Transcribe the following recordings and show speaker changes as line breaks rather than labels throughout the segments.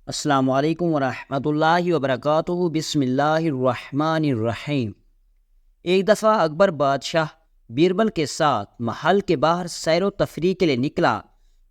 السلام علیکم ورحمۃ اللہ وبرکاتہ۔ بسم اللہ الرحمن الرحیم۔ ایک دفعہ اکبر بادشاہ بیربل کے ساتھ محل کے باہر سیر و تفریح کے لیے نکلا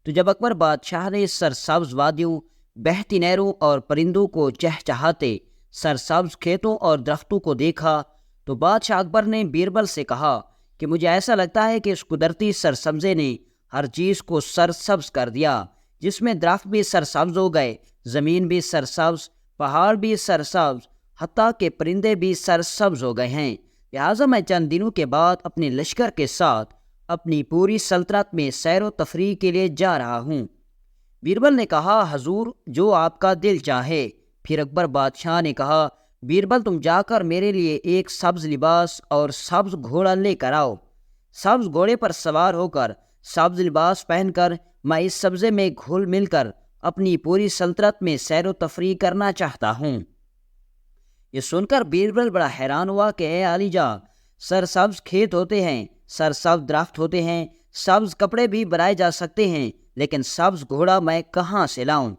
تو جب اکبر بادشاہ نے سرسبز وادیوں، بہتی نہروں اور پرندوں کو چہچہاتے سرسبز کھیتوں اور درختوں کو دیکھا تو بادشاہ اکبر نے بیربل سے کہا کہ مجھے ایسا لگتا ہے کہ اس قدرتی سرسبزے نے ہر چیز کو سرسبز کر دیا، جس میں درخت بھی سرسبز ہو گئے، زمین بھی سرسبز، پہاڑ بھی سرسبز، حتیٰ کہ پرندے بھی سرسبز ہو گئے ہیں۔ لہٰذا میں چند دنوں کے بعد اپنے لشکر کے ساتھ اپنی پوری سلطنت میں سیر و تفریح کے لیے جا رہا ہوں۔ بیربل نے کہا، حضور جو آپ کا دل چاہے۔ پھر اکبر بادشاہ نے کہا، بیربل تم جا کر میرے لیے ایک سبز لباس اور سبز گھوڑا لے کر آؤ۔ سبز گھوڑے پر سوار ہو کر، سبز لباس پہن کر میں اس سبزے میں گھل مل کر اپنی پوری سلطنت میں سیر و تفریح کرنا چاہتا ہوں۔ یہ سن کر بیربل بڑا حیران ہوا کہ اے عالی جاں، سرسبز کھیت ہوتے ہیں، سرسبز درخت ہوتے ہیں، سبز کپڑے بھی بنائے جا سکتے ہیں، لیکن سبز گھوڑا میں کہاں سے لاؤں؟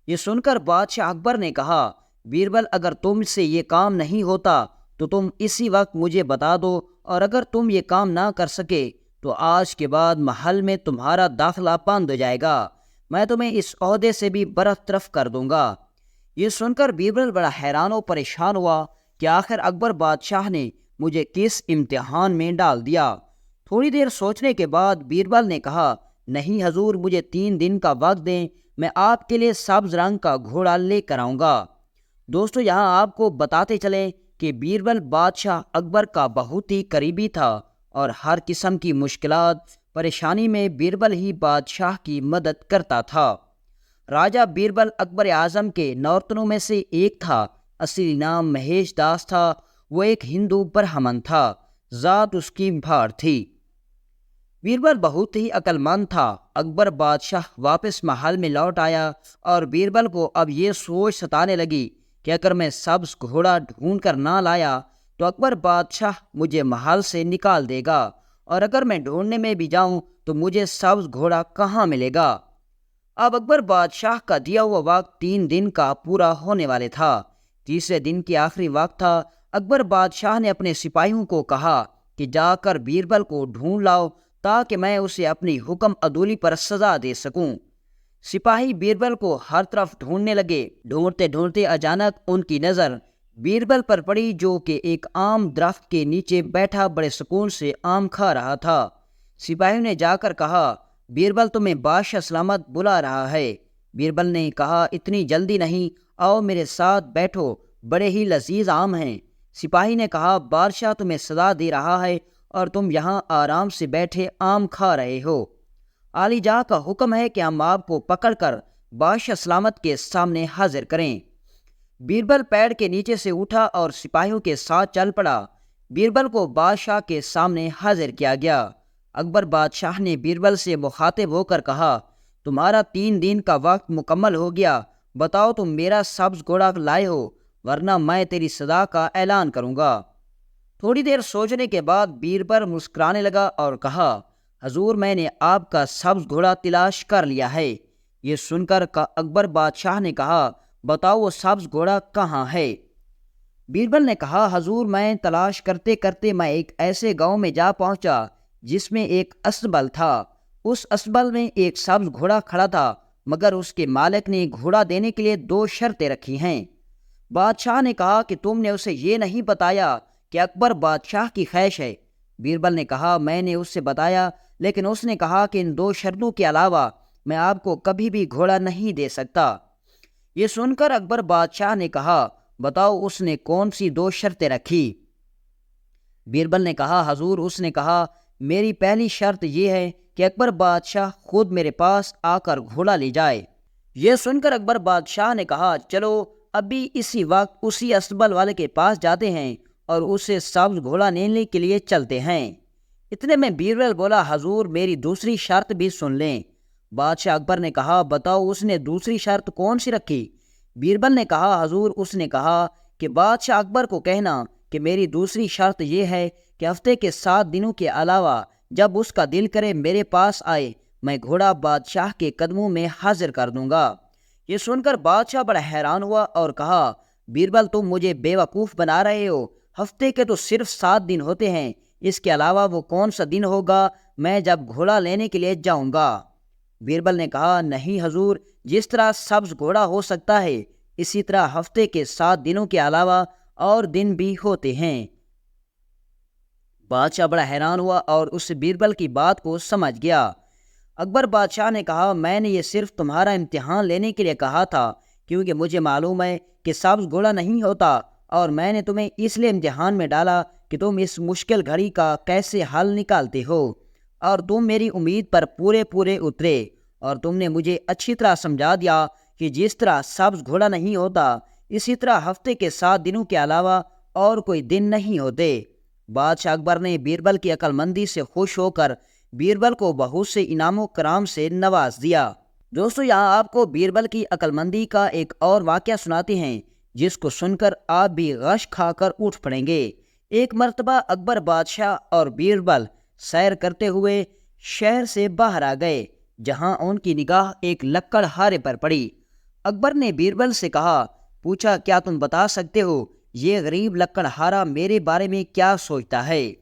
یہ سن کر بادشاہ اکبر نے کہا، بیربل اگر تم سے یہ کام نہیں ہوتا تو تم اسی وقت مجھے بتا دو، اور اگر تم یہ کام نہ کر سکے تو آج کے بعد محل میں تمہارا داخلہ بند ہو جائے گا، میں تمہیں اس عہدے سے بھی برطرف کر دوں گا۔ یہ سن کر بیربل بڑا حیران و پریشان ہوا کہ آخر اکبر بادشاہ نے مجھے کس امتحان میں ڈال دیا۔ تھوڑی دیر سوچنے کے بعد بیربل نے کہا، نہیں حضور، مجھے 3 دن کا وقت دیں، میں آپ کے لیے سبز رنگ کا گھوڑا لے کر آؤں گا۔ دوستو، یہاں آپ کو بتاتے چلیں کہ بیربل بادشاہ اکبر کا بہت ہی قریبی تھا اور ہر قسم کی مشکلات پریشانی میں بیربل ہی بادشاہ کی مدد کرتا تھا۔ راجہ بیربل اکبر اعظم کے نورتنوں میں سے ایک تھا۔ اصلی نام مہیش داس تھا۔ وہ ایک ہندو برہمن تھا، ذات اس کی بھاڑ تھی۔ بیربل بہت ہی عقل مند تھا۔ اکبر بادشاہ واپس محل میں لوٹ آیا اور بیربل کو اب یہ سوچ ستانے لگی کہ اگر میں سبز گھوڑا ڈھونڈ کر نہ لایا تو اکبر بادشاہ مجھے محل سے نکال دے گا، اور اگر میں ڈھونڈنے میں بھی جاؤں تو مجھے سبز گھوڑا کہاں ملے گا؟ اب اکبر بادشاہ کا دیا ہوا وقت 3 دن کا پورا ہونے والے تھا۔ تیسرے دن کی آخری وقت تھا۔ اکبر بادشاہ نے اپنے سپاہیوں کو کہا کہ جا کر بیربل کو ڈھونڈ لاؤ تاکہ میں اسے اپنی حکم عدولی پر سزا دے سکوں۔ سپاہی بیربل کو ہر طرف ڈھونڈنے لگے۔ ڈھونڈتے ڈھونڈتے اچانک ان کی نظر بیربل پر پڑی، جو کہ ایک آم درخت کے نیچے بیٹھا بڑے سکون سے آم کھا رہا تھا۔ سپاہیوں نے جا کر کہا، بیربل تمہیں بادشاہ سلامت بلا رہا ہے۔ بیربل نے کہا، اتنی جلدی نہیں، آؤ میرے ساتھ بیٹھو، بڑے ہی لذیذ آم ہیں۔ سپاہی نے کہا، بادشاہ تمہیں سزا دے رہا ہے اور تم یہاں آرام سے بیٹھے آم کھا رہے ہو۔ عالی جاں کا حکم ہے کہ ہم آپ کو پکڑ کر بادشاہ سلامت کے سامنے حاضر کریں۔ بیربل پیڑ کے نیچے سے اٹھا اور سپاہیوں کے ساتھ چل پڑا۔ بیربل کو بادشاہ کے سامنے حاضر کیا گیا۔ اکبر بادشاہ نے بیربل سے مخاطب ہو کر کہا، تمہارا 3 دن کا وقت مکمل ہو گیا، بتاؤ تم میرا سبز گھوڑا لائے ہو، ورنہ میں تیری سزا کا اعلان کروں گا۔ تھوڑی دیر سوچنے کے بعد بیربل مسکرانے لگا اور کہا، حضور، میں نے آپ کا سبز گھوڑا تلاش کر لیا ہے۔ یہ سن کر اکبر بادشاہ نے کہا، بتاؤ وہ سبز گھوڑا کہاں ہے؟ بیربل نے کہا، حضور، میں تلاش کرتے کرتے میں ایک ایسے گاؤں میں جا پہنچا جس میں ایک اسبل تھا۔ اس اسبل میں ایک سبز گھوڑا کھڑا تھا، مگر اس کے مالک نے گھوڑا دینے کے لیے 2 شرطیں رکھی ہیں۔ بادشاہ نے کہا کہ تم نے اسے یہ نہیں بتایا کہ اکبر بادشاہ کی خواہش ہے۔ بیربل نے کہا، میں نے اس سے بتایا، لیکن اس نے کہا کہ ان 2 شرطوں کے علاوہ میں آپ کو کبھی بھی گھوڑا نہیں دے سکتا۔ یہ سن کر اکبر بادشاہ نے کہا، بتاؤ اس نے کون سی 2 شرطیں رکھی؟ بیربل نے کہا، حضور، اس نے کہا، میری پہلی شرط یہ ہے کہ اکبر بادشاہ خود میرے پاس آ کر گھوڑا لے جائے۔ یہ سن کر اکبر بادشاہ نے کہا، چلو ابھی اسی وقت اسی اسبل والے کے پاس جاتے ہیں اور اسے سبز گھوڑا لینے کے لیے چلتے ہیں۔ اتنے میں بیربل بولا، حضور، میری دوسری شرط بھی سن لیں۔ بادشاہ اکبر نے کہا، بتاؤ اس نے دوسری شرط کون سی رکھی؟ بیربل نے کہا، حضور، اس نے کہا کہ بادشاہ اکبر کو کہنا کہ میری دوسری شرط یہ ہے کہ ہفتے کے 7 دنوں کے علاوہ جب اس کا دل کرے میرے پاس آئے، میں گھوڑا بادشاہ کے قدموں میں حاضر کر دوں گا۔ یہ سن کر بادشاہ بڑا حیران ہوا اور کہا، بیربل تم مجھے بیوقوف بنا رہے ہو، ہفتے کے تو صرف 7 دن ہوتے ہیں، اس کے علاوہ وہ کون سا دن ہوگا میں جب گھوڑا لینے کے لیے جاؤں گا؟ بیربل نے کہا، نہیں حضور، جس طرح سبز گھوڑا ہو سکتا ہے اسی طرح ہفتے کے 7 دنوں کے علاوہ اور دن بھی ہوتے ہیں۔ بادشاہ بڑا حیران ہوا اور اس بیربل کی بات کو سمجھ گیا۔ اکبر بادشاہ نے کہا، میں نے یہ صرف تمہارا امتحان لینے کے لیے کہا تھا، کیونکہ مجھے معلوم ہے کہ سبز گھوڑا نہیں ہوتا، اور میں نے تمہیں اس لیے امتحان میں ڈالا کہ تم اس مشکل گھڑی کا کیسے حل نکالتے ہو، اور تم میری امید پر پورے اترے، اور تم نے مجھے اچھی طرح سمجھا دیا کہ جس طرح سبز گھوڑا نہیں ہوتا اسی طرح ہفتے کے 7 دنوں کے علاوہ اور کوئی دن نہیں ہوتے۔ بادشاہ اکبر نے بیربل کی عقل مندی سے خوش ہو کر بیربل کو بہت سے انعام و کرام سے نواز دیا۔ دوستو، یہاں آپ کو بیربل کی عقل مندی کا ایک اور واقعہ سناتے ہیں جس کو سن کر آپ بھی غش کھا کر اٹھ پڑیں گے۔ ایک مرتبہ اکبر بادشاہ اور بیربل سیر کرتے ہوئے شہر سے باہر آ گئے، جہاں ان کی نگاہ ایک لکڑہارے پر پڑی۔ اکبر نے بیربل سے پوچھا، کیا تم بتا سکتے ہو یہ غریب لکڑہارا میرے بارے میں کیا سوچتا ہے؟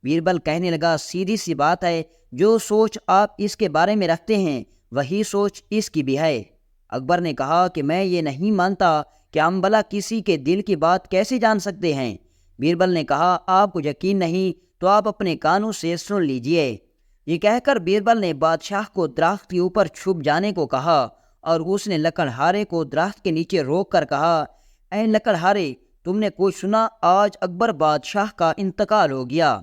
بیربل کہنے لگا، سیدھی سی بات ہے، جو سوچ آپ اس کے بارے میں رکھتے ہیں وہی سوچ اس کی بھی ہے۔ اکبر نے کہا کہ میں یہ نہیں مانتا کہ ہم بھلا کسی کے دل کی بات کیسے جان سکتے ہیں؟ بیربل نے کہا، آپ کو یقین نہیں تو آپ اپنے کانوں سے سن لیجئے۔ یہ کہہ کر بیربل نے بادشاہ کو درخت کے اوپر چھپ جانے کو کہا، اور اس نے لکڑہارے کو درخت کے نیچے روک کر کہا، اے لکڑہارے، تم نے کوئی سنا؟ آج اکبر بادشاہ کا انتقال ہو گیا۔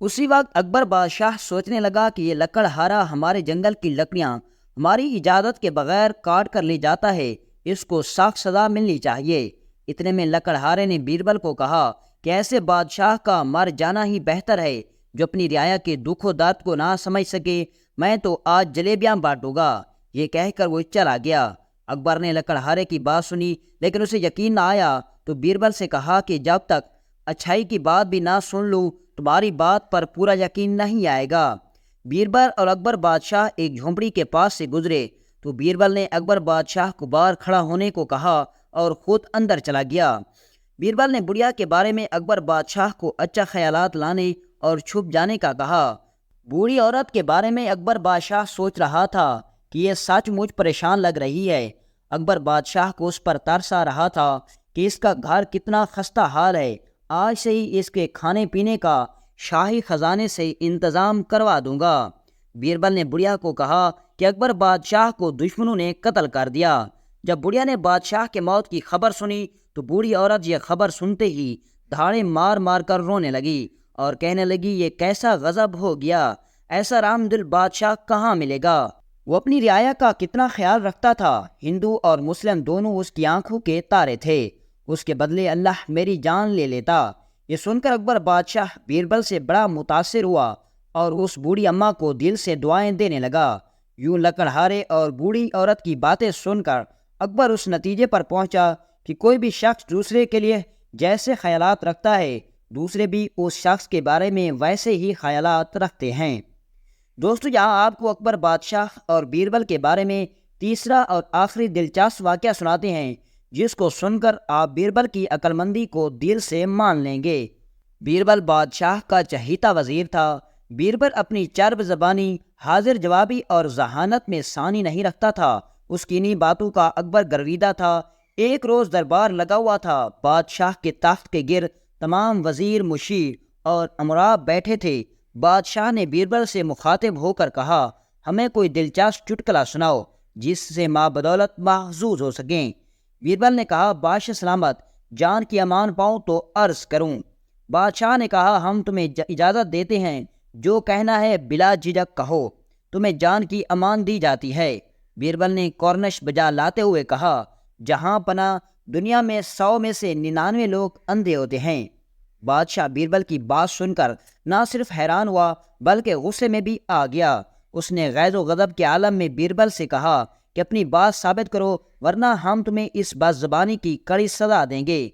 اسی وقت اکبر بادشاہ سوچنے لگا کہ یہ لکڑہارا ہمارے جنگل کی لکڑیاں ہماری اجازت کے بغیر کاٹ کر لے جاتا ہے، اس کو سخت سزا ملنی چاہیے۔ اتنے میں لکڑہارے نے بیربل کو کہا کہ ایسے بادشاہ کا مر جانا ہی بہتر ہے جو اپنی رعایا کے دکھ و درد کو نہ سمجھ سکے، میں تو آج جلیبیاں بانٹوں گا۔ یہ کہہ کر وہ چلا گیا۔ اکبر نے لکڑہارے کی بات سنی لیکن اسے یقین نہ آیا، تو بیربل سے کہا کہ جب تک اچھائی کی بات بھی نہ سن لوں تمہاری بات پر پورا یقین نہیں آئے گا۔ بیربل اور اکبر بادشاہ ایک جھونپڑی کے پاس سے گزرے تو بیربل نے اکبر بادشاہ کو باہر کھڑا ہونے کو کہا اور خود اندر چلا گیا۔ بیربل نے بڑھیا کے بارے میں اکبر بادشاہ کو اچھا خیالات لانے اور چھپ جانے کا کہا۔ بوڑھی عورت کے بارے میں اکبر بادشاہ سوچ رہا تھا کہ یہ سچ مجھ پریشان لگ رہی ہے۔ اکبر بادشاہ کو اس پر ترس آ رہا تھا کہ اس کا گھر کتنا خستہ حال ہے، آج سے ہی اس کے کھانے پینے کا شاہی خزانے سے انتظام کروا دوں گا۔ بیربل نے بڑھیا کو کہا کہ اکبر بادشاہ کو دشمنوں نے قتل کر دیا۔ جب بڑھیا نے بادشاہ کے موت کی خبر سنی تو بوڑھی عورت یہ خبر سنتے ہی دھاڑے مار مار کر رونے لگی اور کہنے لگی، یہ کیسا غضب ہو گیا، ایسا رحم دل بادشاہ کہاں ملے گا؟ وہ اپنی رعایا کا کتنا خیال رکھتا تھا، ہندو اور مسلم دونوں اس کی آنکھوں کے تارے تھے، اس کے بدلے اللہ میری جان لے لیتا۔ یہ سن کر اکبر بادشاہ بیربل سے بڑا متاثر ہوا اور اس بوڑھی اماں کو دل سے دعائیں دینے لگا۔ یوں لکڑہارے اور بوڑھی عورت کی باتیں سن کر اکبر اس نتیجے پر پہنچا کہ کوئی بھی شخص دوسرے کے لیے جیسے خیالات رکھتا ہے دوسرے بھی اس شخص کے بارے میں ویسے ہی خیالات رکھتے ہیں۔ دوستو، یہاں آپ کو اکبر بادشاہ اور بیربل کے بارے میں تیسرا اور آخری دلچسپ واقعہ سناتے ہیں جس کو سن کر آپ بیربل کی عقل مندی کو دل سے مان لیں گے۔ بیربل بادشاہ کا چہیتا وزیر تھا۔ بیربل اپنی چرب زبانی، حاضر جوابی اور ذہانت میں ثانی نہیں رکھتا تھا، اس کی انہی باتوں کا اکبر گرویدہ تھا۔ ایک روز دربار لگا ہوا تھا، بادشاہ کے تخت کے گرد تمام وزیر، مشیر اور امراء بیٹھے تھے۔ بادشاہ نے بیربل سے مخاطب ہو کر کہا، ہمیں کوئی دلچسپ چٹکلا سناؤ جس سے ماں بدولت محظوظ ہو سکیں۔ بیربل نے کہا، باش سلامت، جان کی امان پاؤں تو عرض کروں۔ بادشاہ نے کہا، ہم تمہیں اجازت دیتے ہیں، جو کہنا ہے بلا جھجک کہو، تمہیں جان کی امان دی جاتی ہے۔ بیربل نے کورنش بجا لاتے ہوئے کہا، جہاں پناہ دنیا میں 100 میں سے 99 لوگ اندھے ہوتے ہیں۔ بادشاہ بیربل کی بات سن کر نہ صرف حیران ہوا بلکہ غصے میں بھی آ گیا۔ اس نے غیظ و غضب کے عالم میں بیربل سے کہا کہ اپنی بات ثابت کرو ورنہ ہم تمہیں اس بد زبانی کی کڑی سزا دیں گے۔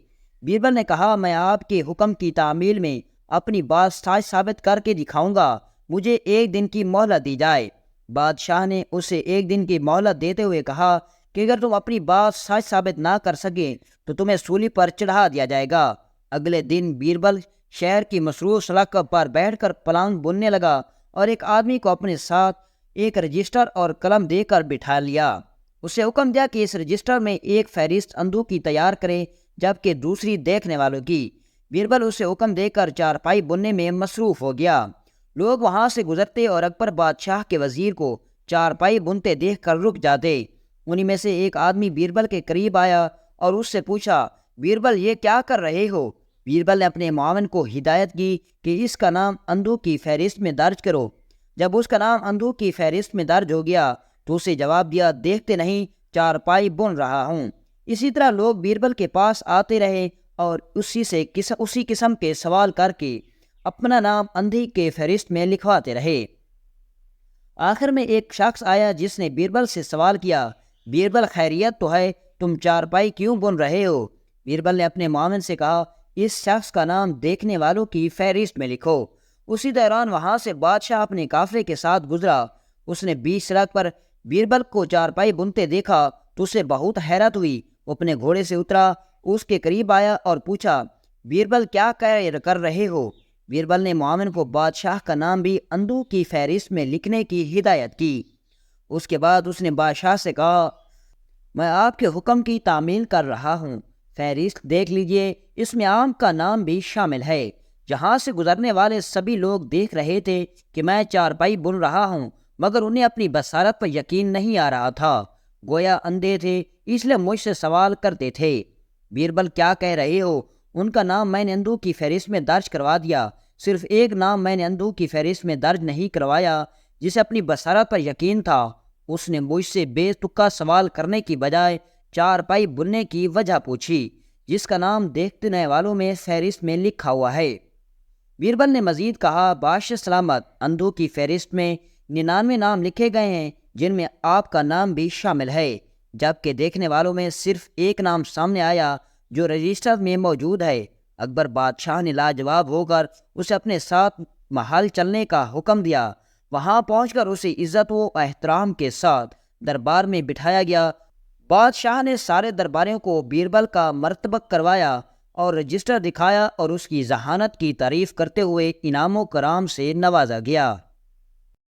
بیربل نے کہا، میں آپ کے حکم کی تعمیل میں اپنی بات سچ ثابت کر کے دکھاؤں گا، مجھے 1 دن کی مہلت دی جائے۔ بادشاہ نے اسے 1 دن کی مہلت دیتے ہوئے کہا کہ اگر تم اپنی بات سچ ثابت نہ کر سکے تو تمہیں سولی پر چڑھا دیا جائے گا۔ اگلے دن بیربل شہر کی مصروف سڑک پر بیٹھ کر پلان بننے لگا اور ایک آدمی کو اپنے ساتھ ایک رجسٹر اور قلم دے کر بٹھا لیا۔ اسے حکم دیا کہ اس رجسٹر میں ایک فہرست اندھوں کی تیار کرے جبکہ دوسری دیکھنے والوں کی۔ بیربل اسے حکم دے کر چارپائی بننے میں مصروف ہو گیا۔ لوگ وہاں سے گزرتے اور اکبر بادشاہ کے وزیر کو چارپائی بنتے دیکھ کر رک جاتے۔ انہی میں سے ایک آدمی بیربل کے قریب آیا اور اس سے پوچھا، بیربل یہ کیا کر رہے ہو؟ بیربل نے اپنے معاون کو ہدایت کی کہ اس کا نام اندھوں کی فہرست میں درج کرو۔ جب اس کا نام اندھوں کی فہرست میں درج ہو گیا تو اسے جواب دیا، دیکھتے نہیں چارپائی بن رہا ہوں۔ اسی طرح لوگ بیربل کے پاس آتے رہے اور اسی قسم کے سوال کر کے اپنا نام اندھی کے فہرست میں لکھواتے رہے۔ آخر میں ایک شخص آیا جس نے بیربل سے سوال کیا، بیربل خیریت تو ہے، تم چارپائی کیوں بن رہے ہو؟ بیربل نے اپنے معاون سے کہا، اس شخص کا نام دیکھنے والوں کی فہرست میں لکھو۔ اسی دوران وہاں سے بادشاہ اپنے قافلے کے ساتھ گزرا۔ اس نے بیچ سڑک پر بیربل کو چارپائی بنتے دیکھا تو اسے بہت حیرت ہوئی۔ وہ اپنے گھوڑے سے اترا، اس کے قریب آیا اور پوچھا، بیربل کیا کر رہے ہو؟ بیربل نے معاون کو بادشاہ کا نام بھی اندھوں کی فہرست میں لکھنے کی ہدایت کی۔ اس کے بعد اس نے بادشاہ سے کہا، میں آپ کے حکم کی تعمیل کر رہا ہوں، فہرست دیکھ لیجئے، اس میں عام کا نام بھی شامل ہے۔ جہاں سے گزرنے والے سبھی لوگ دیکھ رہے تھے کہ میں چارپائی بن رہا ہوں، مگر انہیں اپنی بصارت پر یقین نہیں آ رہا تھا، گویا اندھے تھے، اس لیے مجھ سے سوال کرتے تھے۔ بیربل کیا کہہ رہے ہو؟ ان کا نام میں نے اندھوں کی فہرست میں درج کروا دیا۔ صرف ایک نام میں نے اندھوں کی فہرست میں درج نہیں کروایا جسے اپنی بصارت پر یقین تھا۔ اس نے مجھ سے بے تکا سوال کرنے کی بجائے چارپائی بننے کی وجہ پوچھی، جس کا نام دیکھنے والوں میں فہرست میں لکھا ہوا ہے۔ بیربل نے مزید کہا، بادشاہ سلامت، اندھوں کی فہرست میں 99 نام لکھے گئے ہیں جن میں آپ کا نام بھی شامل ہے، جبکہ دیکھنے والوں میں صرف ایک نام سامنے آیا جو رجسٹر میں موجود ہے۔ اکبر بادشاہ نے لاجواب ہو کر اسے اپنے ساتھ محل چلنے کا حکم دیا۔ وہاں پہنچ کر اسے عزت و احترام کے ساتھ دربار میں بٹھایا گیا۔ بادشاہ نے سارے درباریوں کو بیربل کا مرتبہ کروایا اور رجسٹر دکھایا اور اس کی ذہانت کی تعریف کرتے ہوئے انعام و کرام سے نوازا گیا۔